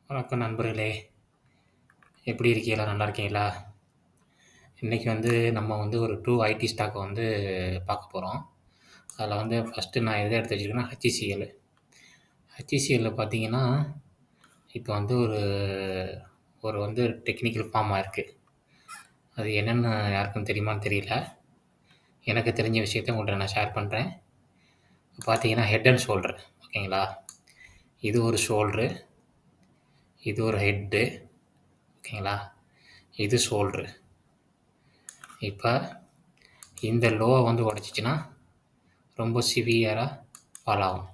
வணக்கம் நண்பர்களே! எப்படி இருக்கீங்களா? நல்லா இருக்கீங்களா? இன்னைக்கு வந்து நம்ம வந்து ஒரு 2 ஐடி ஸ்டாக்க வந்து பார்க்க போறோம். அதில வந்து ஃபர்ஸ்ட்டு நான் எத எடுத்து வச்சிருக்கேன்னா, HCL. HCLல பார்த்தீங்கன்னா, இப்ப வந்து ஒரு ஒரு வந்து டெக்னிக்கல் ஃபார்ம் ஆயிருக்கு. அது என்னன்னு யாருக்கும் தெரியுமான்னு தெரியல. எனக்கு தெரிஞ்ச விஷயத்த உங்கள்ட்ட நான் ஷேர் பண்றேன். பார்த்தீங்கன்னா, ஹெட் அண்ட் ஷோல்டர் ஓகேங்களா? இது ஒரு ஷோல்டரு, இது ஒரு ஹெட்டு ஓகேங்களா? இது ஷோல்டரு. இப்ப இந்த லோவ வந்து உடைச்சுச்சுன்னா, ரொம்ப சிவியரா ஃபால் ஆகும்.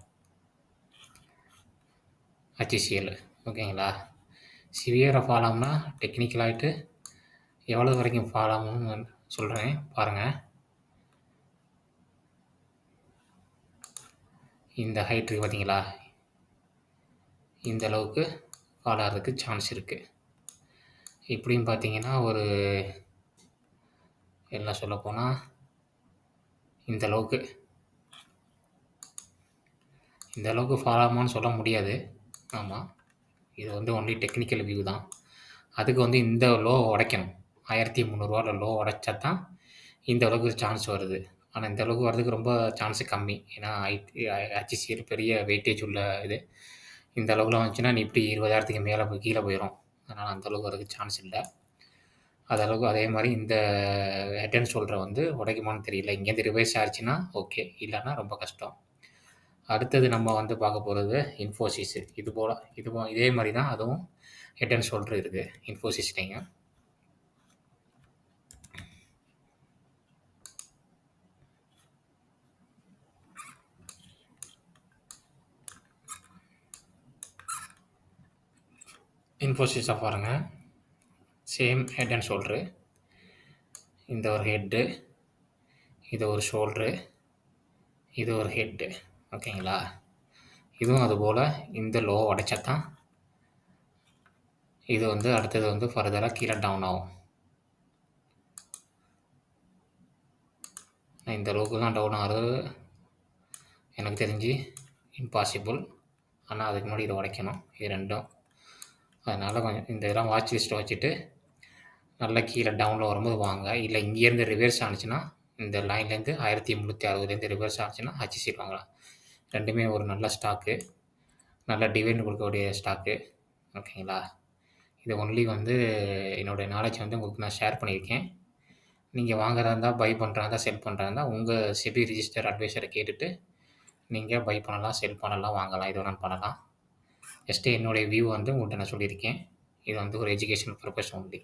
HCL ஓகேங்களா? சிவியரா ஃபால் ஆகும்னா, டெக்னிக்கல் ஆயிட்டு எவ்வளோ வரைக்கும் ஃபால் ஆகும்னு சொல்றேன் பாருங்க. இந்த ஹைட் இருக்கு பார்த்தீங்களா? இந்த அளவுக்கு ஃபால் ஆகுறதுக்கு சான்ஸ் இருக்கு. இப்படியும் பார்த்தீங்கன்னா, ஒரு என்ன சொல்லப்போனா, இந்த அளவுக்கு இந்த அளவுக்கு ஃபால் ஆகுமான்னு சொல்ல முடியாது. ஆமா. இது வந்து ஒன்லி டெக்னிக்கல் வியூ தான். அதுக்கு வந்து இந்த லோவ உடைக்கணும். ரூ. 1300 லோ உடைச்சா தான் இந்த அளவுக்கு சான்ஸ் வருது. ஆனா, இந்த அளவுக்கு வரதுக்கு ரொம்ப சான்ஸ் கம்மி. ஏன்னா, HCL பெரிய வெயிட்டேஜ் உள்ள இது. இந்த அளவுக்குலாம் வந்துச்சுன்னா, நிஃப்டி 20,000க்கு மேல போய் கீழ போயிரும். அதனால அந்த அளவுக்கு வரதுக்கு சான்ஸ் இல்ல. அது அளவுக்கு அதே மாரி இந்த ஹெட் அண்ட் ஷோல்டர வந்து உடைக்குமான்னு தெரியல. இங்கேருந்து ரிவர்ஸ் ஆச்சுன்னா ஓகே. இல்லன்னா ரொம்ப கஷ்டம். அடுத்தது நம்ம வந்து பார்க்க போறது இன்ஃபோசிஸ். இதே மாரி தான் அதுவும் ஹெட் அண்ட் ஷோல்டர் இருக்கு. இன்ஃபோசிஸ்லயும். இன்ஃபோசிஸ பாருங்க. Same head and shoulder. இந்த ஒரு ஹெட்டு, இது ஒரு ஷோல்டரு, இது ஒரு ஹெட்டு. ஓகேங்களா? இதுவும் அதுபோல இந்த லோவ உடைச்சா தான் இது வந்து அடுத்தது வந்து ஃபர்தரா கீழ டவுன் ஆகும். இந்த அளவுக்குலாம் டவுன் ஆகுறது எனக்கு தெரிஞ்சு இம்பாசிபிள். ஆனா, அதுக்கு முன்னாடி இத உடைக்கணும். இது 2ம். அதனால கொஞ்சம் இந்த இதெல்லாம் வாட்ச் லிஸ்ட்ல வச்சுட்டு, நல்லா கீழ டவுன்ல வரும்போது வாங்க. இல்ல இங்கேருந்து ரிவர்ஸ் ஆனுச்சுன்னா, இந்த லைன்லேருந்து 1360லேருந்து ரிவர்ஸ் ஆனுச்சுன்னா HCL வாங்கலாம். 2மே ஒரு நல்ல ஸ்டாக்கு. நல்ல டிவிடெண்ட் குடுக்கக்கூடிய ஸ்டாக்கு. ஓகேங்களா? இது ஒன்லி வந்து என்னோட நாலேட்ஜ் வந்து உங்களுக்கு நான் ஷேர் பண்ணியிருக்கேன். நீங்க வாங்குறதா இருந்தா, பை பண்றதா இருந்தா, செல் பண்றதா இருந்தா, உங்க செபி ரிஜிஸ்டர் அட்வைசர கேட்டுட்டு, நீங்க பை பண்ணலாம், செல் பண்ணலாம், வாங்கலாம். எது வேணாலும் பண்ணலாம். ஜஸ்ட் என்னுடைய வியூ வந்து உங்கள்ட்ட நான் சொல்லியிருக்கேன். இது வந்து ஒரு எஜுகேஷனல் பர்ப்பஸ் ஒன்லி.